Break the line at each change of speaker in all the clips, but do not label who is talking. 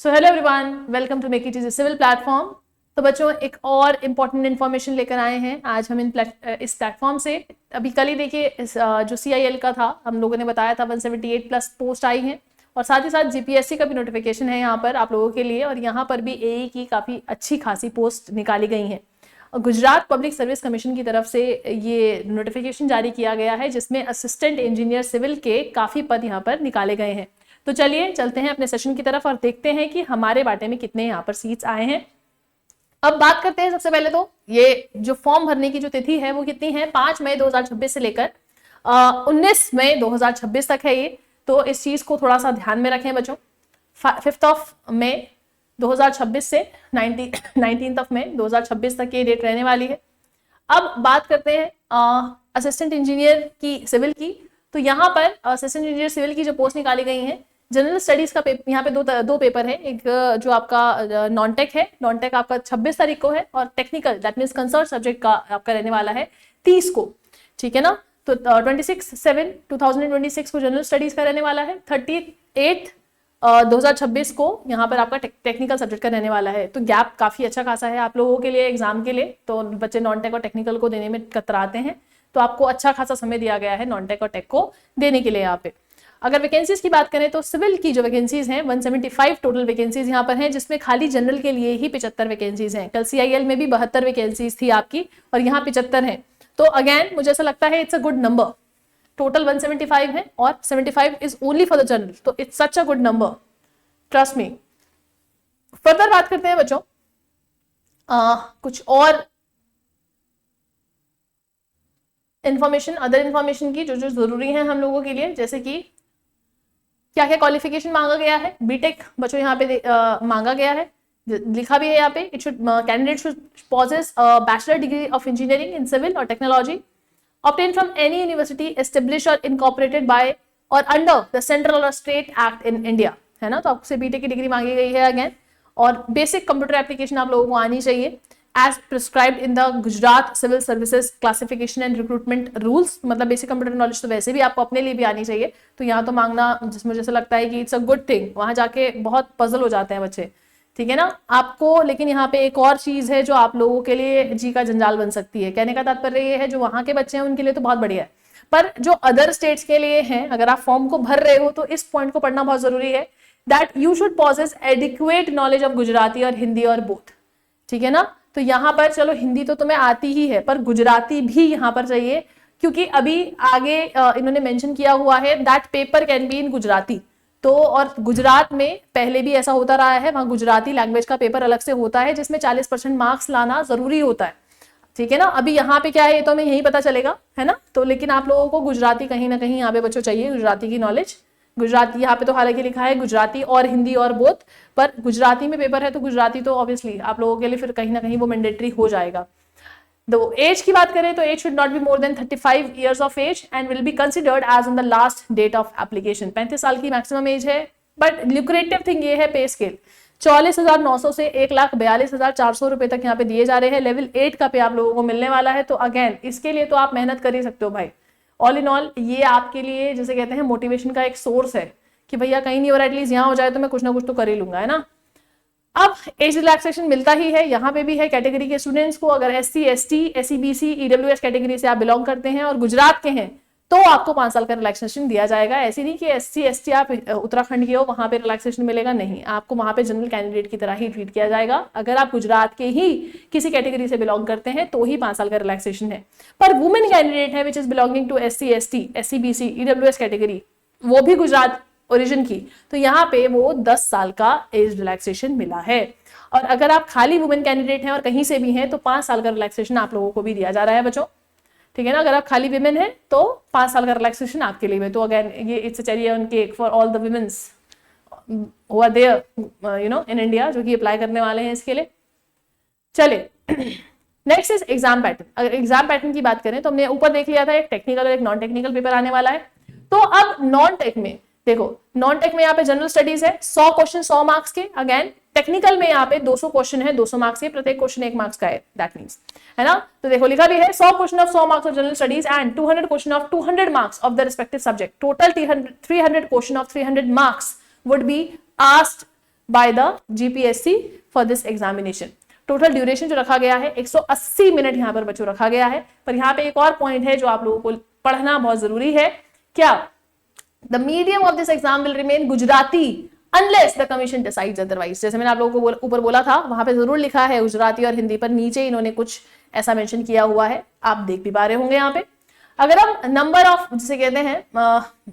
So hello everyone, welcome to make it easy civil platform. तो बच्चों, एक और इम्पॉर्टेंट इन्फॉर्मेशन लेकर आए हैं आज हम इस प्लेटफॉर्म से। अभी कल ही देखिए जो CIL का था, हम लोगों ने बताया था 178 प्लस पोस्ट आई हैं और साथ ही साथ GPSC का भी नोटिफिकेशन है यहाँ पर आप लोगों के लिए, और यहाँ पर भी AE की काफ़ी अच्छी खासी पोस्ट निकाली गई हैं। गुजरात पब्लिक सर्विस कमीशन की तरफ से ये नोटिफिकेशन जारी किया गया है जिसमें असिस्टेंट इंजीनियर सिविल के काफ़ी पद यहाँ पर निकाले गए हैं। तो चलिए चलते हैं अपने सेशन की तरफ और देखते हैं कि हमारे बाटे में कितने यहाँ पर सीट्स आए हैं। अब बात करते हैं सबसे पहले तो ये जो फॉर्म भरने की जो तिथि है वो कितनी है, 5 मई 2026 से लेकर 19 मई 2026 तक है ये। तो इस चीज को थोड़ा सा ध्यान में रखें बच्चों। 5 मई 2026 से 19 मई 2026 तक ये डेट रहने वाली है। अब बात करते हैं असिस्टेंट इंजीनियर की सिविल की। तो यहाँ पर असिस्टेंट इंजीनियर सिविल की जो पोस्ट निकाली गई है, जनरल स्टडीज का पेपर, यहाँ पे दो पेपर है। एक जो आपका नॉन टेक है, नॉन टेक आपका 26 तारीख को है, और technical that means concern subject का आपका रहने वाला है 30 को, ठीक है ना। तो 26/7/2026 को जनरल स्टडीज का रहने वाला है, 38 2026 को यहाँ पर आपका टेक्निकल सब्जेक्ट का रहने वाला है। तो गैप काफी अच्छा खासा है आप लोगों के लिए एग्जाम के लिए। तो बच्चे नॉन टेक और टेक्निकल को देने में कतराते हैं, तो आपको अच्छा खासा समय दिया गया है नॉन टेक और टेक को देने के लिए यहाँ पे। अगर वैकेंसीज की बात करें तो सिविल की जो वैकेंसीज हैं 175 टोटल वैकेंसीज यहाँ पर हैं, जिसमें खाली जनरल के लिए ही 75 वैकेंसीज हैं। कल CIL में भी 72 वैकेंसीज थी आपकी और यहाँ 75 हैं। तो अगेन मुझे ऐसा लगता है it's a good number. Total 175 है और 75 is only for the general, तो it's such a good number, trust me. Further बात करते हैं बच्चों कुछ और इंफॉर्मेशन, अदर इंफॉर्मेशन की जो जो जरूरी है हम लोगों के लिए, जैसे कि क्या क्या क्वालिफिकेशन मांगा गया है। बीटेक बच्चों यहाँ पे मांगा गया है, लिखा भी है यहाँ पे, it should candidate should possess bachelor degree of engineering in civil और technology obtained from any university established or incorporated by or under the central or state act in India, है ना। तो आपसे बीटेक की डिग्री मांगी गई है again, और बेसिक कंप्यूटर एप्लीकेशन आप लोगों को आनी चाहिए as prescribed in the Gujarat civil services classification and recruitment rules. मतलब बेसिक कंप्यूटर नॉलेज तो वैसे भी आपको अपने लिए भी आनी चाहिए, तो यहाँ तो मांगना जिसमें जैसे लगता है कि इट्स अ गुड थिंग, वहां जाके बहुत पजल हो जाते हैं बच्चे, ठीक है ना आपको। लेकिन यहाँ पे एक और चीज है जो आप लोगों के लिए जी का जंजाल बन सकती है। कहने का तात्पर्य ये है, जो वहां के बच्चे हैं उनके लिए तो बहुत बढ़िया है, पर जो अदर स्टेट्स के लिए हैं, अगर आप फॉर्म को भर रहे हो तो इस पॉइंट को पढ़ना बहुत जरूरी है, that you should possess adequate knowledge of Gujarati और हिंदी और बोथ, ठीक है ना। तो यहाँ पर चलो हिंदी तो तुम्हें आती ही है, पर गुजराती भी यहाँ पर चाहिए, क्योंकि अभी आगे इन्होंने मेंशन किया हुआ है that paper can be in Gujarati. तो और गुजरात में पहले भी ऐसा होता रहा है, वहां गुजराती लैंग्वेज का पेपर अलग से होता है जिसमें 40% मार्क्स लाना जरूरी होता है, ठीक है ना। अभी यहाँ पे क्या है ये तो हमें यही पता चलेगा, है ना। तो लेकिन आप लोगों को गुजराती कहीं ना कहीं यहाँ पे बच्चों चाहिए, गुजराती की नॉलेज। गुजराती यहाँ पे तो हालांकि लिखा है गुजराती और हिंदी और बोथ, पर गुजराती में पेपर है तो गुजराती तो ऑब्वियसली आप लोगों के लिए फिर कहीं ना कहीं वो मैंडेटरी हो जाएगा। तो एज की बात करें तो age should not be more than 35 years of age and will be considered age on the last date of application. 35 साल की मैक्सिमम एज है, बट ल्यूक्रेटिव थिंग ये है पे स्केल 44,900 से 1,42,400 रुपए तक यहाँ पे दिए जा रहे हैं। लेवल 8 का पे आप लोगों को मिलने वाला है, तो अगेन इसके लिए तो आप मेहनत कर ही सकते हो भाई। ऑल इन ऑल ये आपके लिए जैसे कहते हैं मोटिवेशन का एक सोर्स है कि भैया कहीं नहीं हो रहा, एटलीस्ट यहाँ हो जाए तो मैं कुछ ना कुछ तो कर ही लूंगा, है ना। अब एज रिलैक्सेशन मिलता ही है, यहाँ पे भी है कैटेगरी के स्टूडेंट्स को। अगर SC ST SEBC EWS category से आप बिलोंग करते हैं और गुजरात के हैं तो आपको 5 साल का रिलैक्सेशन दिया जाएगा। ऐसी नहीं कि SC ST आप उत्तराखंड के हो वहां पे रिलैक्सेशन मिलेगा, नहीं, आपको वहां पे जनरल कैंडिडेट की तरह ही ट्रीट किया जाएगा। अगर आप गुजरात के ही किसी कैटेगरी से बिलोंग करते हैं तो ही 5 साल का रिलैक्सेशन है। पर वुमेन कैंडिडेट है which is belonging to SC ST SEBC EWS category, वो भी गुजरात ओरिजिन की, तो यहाँ पे वो 10 साल का एज रिलैक्सेशन मिला है। और अगर आप खाली वुमेन कैंडिडेट हैं और कहीं से भी हैं तो 5 साल का रिलैक्सेशन आप लोगों को भी दिया जा रहा है बच्चों, ठीक है ना। अगर आप खाली विमेन हैं तो 5 साल का रिलैक्सेशन आपके लिए है। तो अगेन ये it's a cherry on cake for all the womens who are there you know in India, जो कि अप्लाई करने वाले हैं इसके लिए। चलिए नेक्स्ट इज एग्जाम पैटर्न। अगर एग्जाम पैटर्न की बात करें तो हमने ऊपर देख लिया था एक टेक्निकल और एक नॉन टेक्निकल पेपर आने वाला है। तो अब नॉन टेक में देखो, नॉन टेक में यहाँ पे जनरल स्टडीज है 100 क्वेश्चन 100 मार्क्स के। अगेन टेक्निकल में यहाँ पे 200 क्वेश्चन है 200 मार्क्स के, प्रत्येक क्वेश्चन 1 मार्क्स का है, दैट मींस, है ना। तो देखो लिखा भी है 100 question of 100 marks of general studies and 200 question of 200 marks of the respective subject. Total 300 question of 300 marks would be asked by the GPSC for this examination. Total duration जो रखा गया है 180 मिनट यहाँ पर बच्चों रखा गया है। पर यहाँ पे एक और पॉइंट है जो आप लोगों को पढ़ना बहुत जरूरी है, क्या? The medium of this exam will remain Gujarati unless the commission decides otherwise. जैसे मैंने आप लोगों को ऊपर बोला था, वहां पे जरूर लिखा है गुजराती और हिंदी, पर नीचे इन्होंने कुछ ऐसा मेंशन किया हुआ है, आप देख भी पा रहे होंगे यहाँ पे। अगर हम नंबर ऑफ जिसे कहते हैं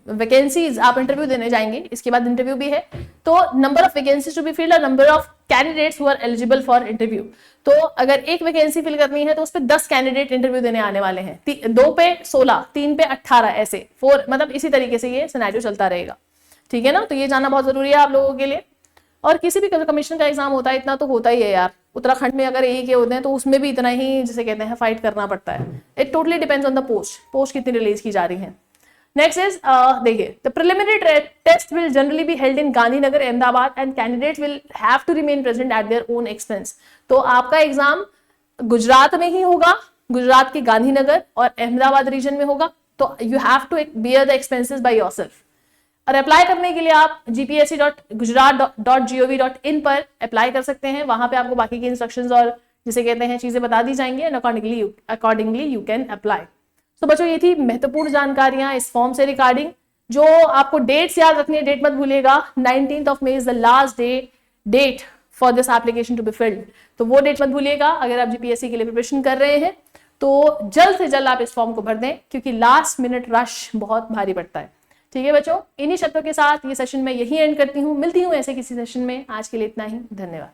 वैकेंसीज, आप इंटरव्यू देने जाएंगे, इसके बाद इंटरव्यू भी है, तो number of vacancies to be filled और number of candidates who are eligible for interview. तो अगर एक वैकेंसी फिल करनी है तो उस पर 10 कैंडिडेट इंटरव्यू देने आने वाले हैं, 2 पे 16, 3 पे 18, ऐसे 4, मतलब इसी तरीके से ये सिनेरियो चलता रहेगा। ठीक है ना, तो ये जानना बहुत जरूरी है आप लोगों के लिए। और किसी भी कमीशन का एग्जाम होता है, इतना तो होता ही है यार। उत्तराखंड में अगर एक होते हैं तो उसमें भी इतना ही जिसे कहते हैं फाइट करना पड़ता है। It totally depends on the post कितनी रिलीज की जा रही है। नेक्स्ट इज देखिए, the preliminary test will generally be held in Gandhinagar, Ahmedabad and candidates will have to remain present at their own expense. तो आपका एग्जाम गुजरात में ही होगा, गुजरात के गांधीनगर और अहमदाबाद रीजन में होगा, तो you have to bear the expenses by yourself. और अप्लाई करने के लिए आप gpsc.gujarat.gov.in पर अप्लाई कर सकते हैं। वहां पे आपको बाकी के इंस्ट्रक्शंस और जिसे कहते हैं चीजें बता दी जाएंगी and accordingly you can apply. तो बच्चों ये थी महत्वपूर्ण जानकारियां इस फॉर्म से रिगार्डिंग। जो आपको डेट्स याद रखनी है, डेट मत भूलिएगा, 19th of May is the last date for this application to be filled. तो वो डेट मत भूलिएगा अगर आप जीपीएससी के लिए प्रिपरेशन कर रहे हैं, तो जल्द से जल्द आप इस फॉर्म को भर दें, क्योंकि लास्ट मिनट रश बहुत भारी पड़ता है। ठीक है बच्चों, इन्हीं शर्तों के साथ ये सेशन मैं यही एंड करती हूँ। मिलती हूँ ऐसे किसी सेशन में। आज के लिए इतना ही, धन्यवाद।